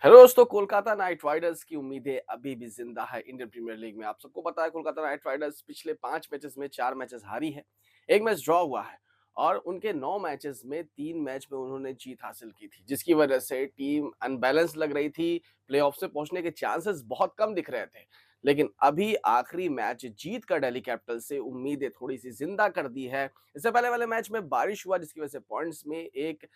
Hello दोस्तों, Kolkata night Riders की उम्मीदें अभी भी जिंदा है इंडियन प्रीमियर लीग में। आप सबको पता है कोलकाता नाइट राइडर्स पिछले 5 मैचेस में 4 मैचेस हारी है, 1 मैच ड्रॉ हुआ है और उनके 9 मैचेस में 3 मैच में उन्होंने जीत हासिल की थी, जिसकी वजह से टीम अनबैलेंस लग रही थी। प्लेऑफ से पहुंचने के चांसेस बहुत कम दिख रहे थे, लेकिन अभी आखिरी मैच जीत कर दिल्ली कैपिटल से उम्मीदें थोड़ी सी जिंदा कर दी है। इससे पहले वाले मैच में बारिश हुआ, जिसकी वजह से पॉइंट्स में एक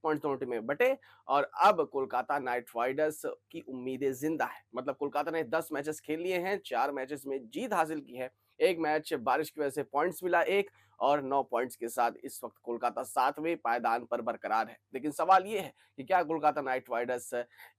पॉइंट दोनों टीमें बटे और अब कोलकाता नाइट राइडर्स की उम्मीदें जिंदा है। मतलब कोलकाता ने 10 मैचेस खेल लिए हैं, 4 मैचेस में जीत हासिल की है। एक मैच बारिश की वजह से पॉइंट्स मिला एक, और 9 पॉइंट्स के साथ इस वक्त कोलकाता 7वें पायदान पर बरकरार है। लेकिन सवाल ये है कि क्या कोलकाता नाइट राइडर्स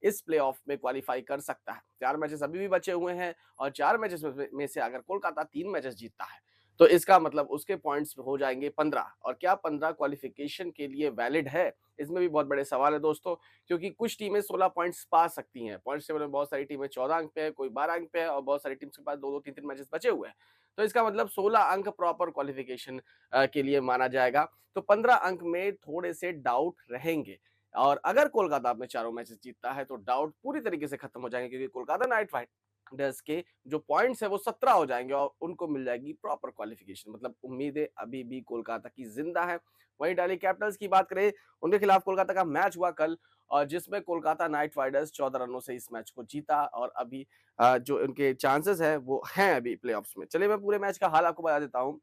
इस प्लेऑफ में क्वालीफाई कर सकता है? 4 मैचेस अभी भी बचे हुए हैं और 4 मैचेस में से अगर कोलकाता 3 मैचेस जीतता है तो इसका मतलब उसके पॉइंट्स हो जाएंगे 15। और क्या 15 क्वालिफिकेशन के लिए वैलिड है? इसमें भी बहुत बड़े सवाल है दोस्तों, क्योंकि कुछ टीमें 16 पॉइंट्स पा सकती हैं। पॉइंट्स टेबल में बहुत सारी टीमें 14 अंक पे है, कोई 12 अंक पे है और बहुत सारी टीम्स के पास 2-2 3-3 मैचेस बचे हुए हैं। तो इसका मतलब 16 अंक प्रॉपर क्वालिफिकेशन के लिए माना जाएगा। तो 15 अंक में थोड़े से डाउट रहेंगे और अगर कोलकाता अपने चारों मैचेस जीतता है तो डाउट पूरी तरीके से खत्म हो जाएंगे, क्योंकि कोलकाता नाइट राइडर्स के जो पॉइंट्स है वो 17 हो जाएंगे और उनको मिल जाएगी प्रॉपर क्वालिफिकेशन। मतलब उम्मीदें अभी भी कोलकाता की जिंदा है। वहीं दिल्ली कैपिटल्स की बात करें, उनके खिलाफ कोलकाता का मैच हुआ कल और जिसमें कोलकाता नाइट राइडर्स 14 रनों से इस मैच को जीता और अभी जो उनके चांसेस है वो हैं अभी प्लेऑफ्स में। चलिए मैं पूरे मैच का हाल आपको बता देता हूँ।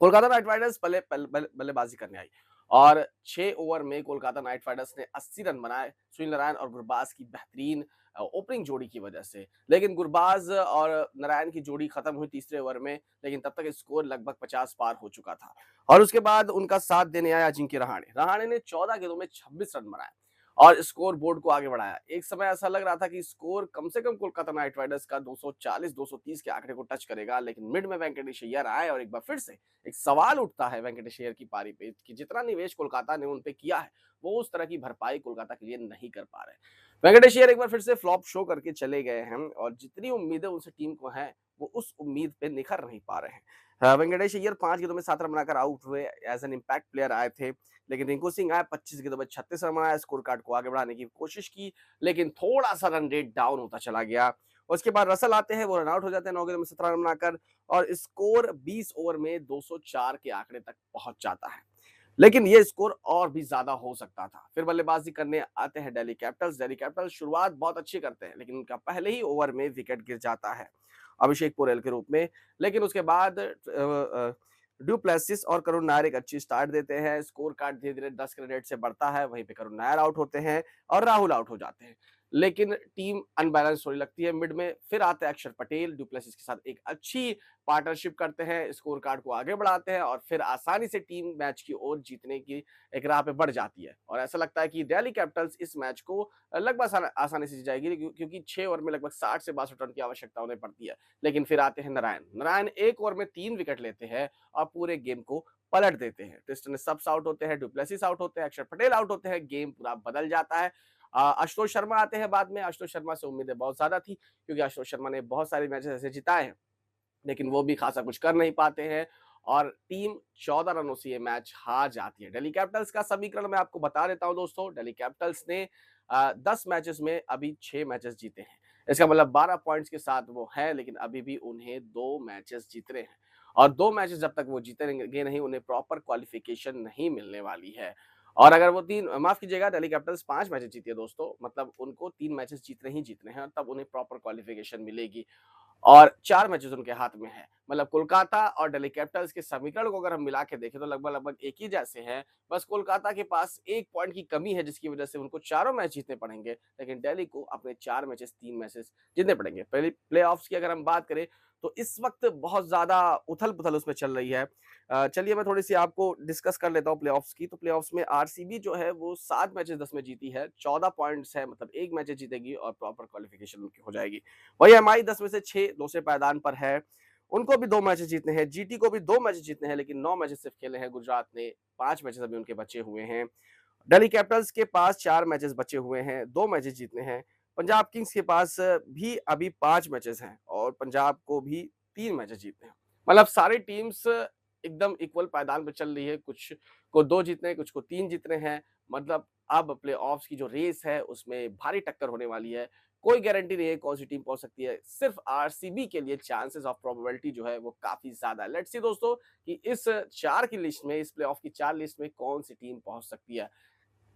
कोलकाता नाइट राइडर्स पहले बल्लेबाजी करने आई और 6 ओवर में कोलकाता नाइट राइडर्स ने 80 रन बनाए सुनील नारायण और गुरबाज की बेहतरीन ओपनिंग जोड़ी की वजह से। लेकिन गुरबाज और नारायण की जोड़ी खत्म हुई तीसरे ओवर में, लेकिन तब तक स्कोर लगभग 50 पार हो चुका था और उसके बाद उनका साथ देने आया अजिंक्य रहाणे। रहाणे ने 14 गेंदों में 26 रन बनाए और स्कोर बोर्ड को आगे बढ़ाया। एक समय ऐसा लग रहा था कि स्कोर कम से कम कोलकाता नाइट राइडर्स का 240-230 के आंकड़े को टच करेगा, लेकिन मिड में वेंकटेश अय्यर आए और एक बार फिर से एक सवाल उठता है वेंकटेश अय्यर की पारी पे कि जितना निवेश कोलकाता ने उन पे किया है वो उस तरह की भरपाई कोलकाता के लिए नहीं कर पा रहे। वेंकटेश अय्यर एक बार फिर से फ्लॉप शो करके चले गए हैं और जितनी उम्मीदें उनसे टीम को हैं वो उस उम्मीद पे निखर नहीं पा रहे हैं। वेंकटेश अय्यर 5 गेंदों में 7 रन बनाकर आउट हुए, एज एन इम्पैक्ट प्लेयर आए थे। लेकिन रिंकू सिंह आए, 25 गेंदों में 36 रन बनाया, स्कोर कार्ड को आगे बढ़ाने की कोशिश की, लेकिन थोड़ा सा रन रेट डाउन होता चला गया। उसके बाद रसल आते हैं, वो रन आउट हो जाते हैं 9 गेंदों में 17 रन बनाकर और स्कोर 20 ओवर में 204 के आंकड़े तक पहुंच जाता है। लेकिन ये स्कोर और भी ज्यादा हो सकता था। फिर बल्लेबाजी करने आते हैं दिल्ली कैपिटल्स। दिल्ली कैपिटल्स शुरुआत बहुत अच्छी करते हैं, लेकिन उनका पहले ही ओवर में विकेट गिर जाता है अभिषेक पोरेल के रूप में। लेकिन उसके बाद डुप्लेसिस और करुण नायर एक अच्छी स्टार्ट देते हैं। स्कोर कार्ड धीरे धीरे 10 के रेट से बढ़ता है, वहीं पे करुण नायर आउट होते हैं और राहुल आउट हो जाते हैं। लेकिन टीम अनबैलेंस होने लगती है मिड में। फिर आते हैं अक्षर पटेल, डुप्लेसिस के साथ एक अच्छी पार्टनरशिप करते हैं, स्कोर कार्ड को आगे बढ़ाते हैं और फिर आसानी से टीम मैच की ओर जीतने की एक राह पे बढ़ जाती है। और ऐसा लगता है कि दिल्ली कैपिटल्स इस मैच को लगभग आसानी से जीत जाएगी, क्योंकि 6 ओवर में लगभग 60 से 62 रन की आवश्यकता उन्हें पड़ती है। लेकिन फिर आते हैं नारायण। नारायण 1 ओवर में 3 विकेट लेते हैं और पूरे गेम को पलट देते हैं। टेस्ट सब्स आउट होते हैं, डुप्लेसिस आउट होते हैं, अक्षर पटेल आउट होते हैं, गेम पूरा बदल जाता है। आशुतोष शर्मा आते हैं बाद में। आशुतोष शर्मा से उम्मीदें बहुत ज्यादा थी, क्योंकि आशुतोष शर्मा ने बहुत सारे मैचेस ऐसे जिताए हैं, लेकिन वो भी खासा कुछ कर नहीं पाते हैं और टीम 14 रनों से ये मैच हार जाती है। दिल्ली कैपिटल्स का समीकरण मैं आपको बता देता हूं दोस्तों। दिल्ली कैपिटल्स ने 10 मैचेस में अभी 6 मैचेस जीते हैं। इसका मतलब 12 पॉइंट्स के साथ वो है, लेकिन अभी भी उन्हें 2 मैचेस जीतने हैं और 2 मैचेस जब तक वो जीतेंगे नहीं, उन्हें प्रॉपर क्वालिफिकेशन नहीं मिलने वाली है। और अगर वो 3 माफ कीजिएगा, दिल्ली कैपिटल्स 5 मैचेस जीती है दोस्तों, मतलब उनको 3 मैचेस जीतने ही जीतने हैं और तब उन्हें प्रॉपर क्वालिफिकेशन मिलेगी और 4 मैचेस उनके हाथ में है। मतलब कोलकाता और दिल्ली कैपिटल्स के समीकरण को अगर हम मिला के देखें तो लगभग-लगभग एक ही जैसे हैं। बस कोलकाता के पास 1 पॉइंट की कमी है, जिसकी वजह से उनको चारों मैच जीतने पड़ेंगे, लेकिन दिल्ली को अपने 4 मैचेस 3 मैचेस जीतने पड़ेंगे। पहले प्लेऑफ्स की अगर हम बात करें तो इस वक्त बहुत ज़्यादा उथल-पुथल उसमें चल रही है। चलिए मैं थोड़ी-सी आपको डिस्कस कर लेता हूँ प्लेऑफ्स की। तो प्लेऑफ्स में आरसीबी जो है वो 7 मैचेस 10 में जीती है, 14 पॉइंट्स है, मतलब 1 मैच जीतेगी और प्रॉपर क्वालिफिकेशन उनकी हो जाएगी। वही एमआई 10 में से 6 दूसरे पायदान पर है, उनको भी 2 मैचेस जीतने हैं। जीटी को भी 2 मैचेस जीतने हैं, लेकिन 9 मैचेस सिर्फ खेले हैं। गुजरात ने 5 मैचेस अभी उनके बचे हुए हैं। दिल्ली कैपिटल्स के पास 4 मैचेस बचे हुए हैं, 2 मैचेस जीतने हैं। पंजाब किंग्स के पास भी अभी 5 मैचेस हैं और पंजाब को भी 3 मैचेस जीतने हैं। मतलब सारी टीम्स एकदम इक्वल पायदान पे चल रही है, कुछ को 2 जीतने हैं, कुछ को 3 जीतने हैं। मतलब अब प्लेऑफ्स की जो रेस है उसमें भारी टक्कर होने वाली है। कोई गारंटी नहीं है कौन सी टीम पहुंच सकती है। सिर्फ आरसीबी के लिए चांसेस ऑफ प्रोबेबिलिटी जो है वो काफी ज्यादा है। लेट्स सी दोस्तों कि इस 4 की लिस्ट में, इस प्लेऑफ की 4 लिस्ट में कौन सी टीम पहुंच सकती है।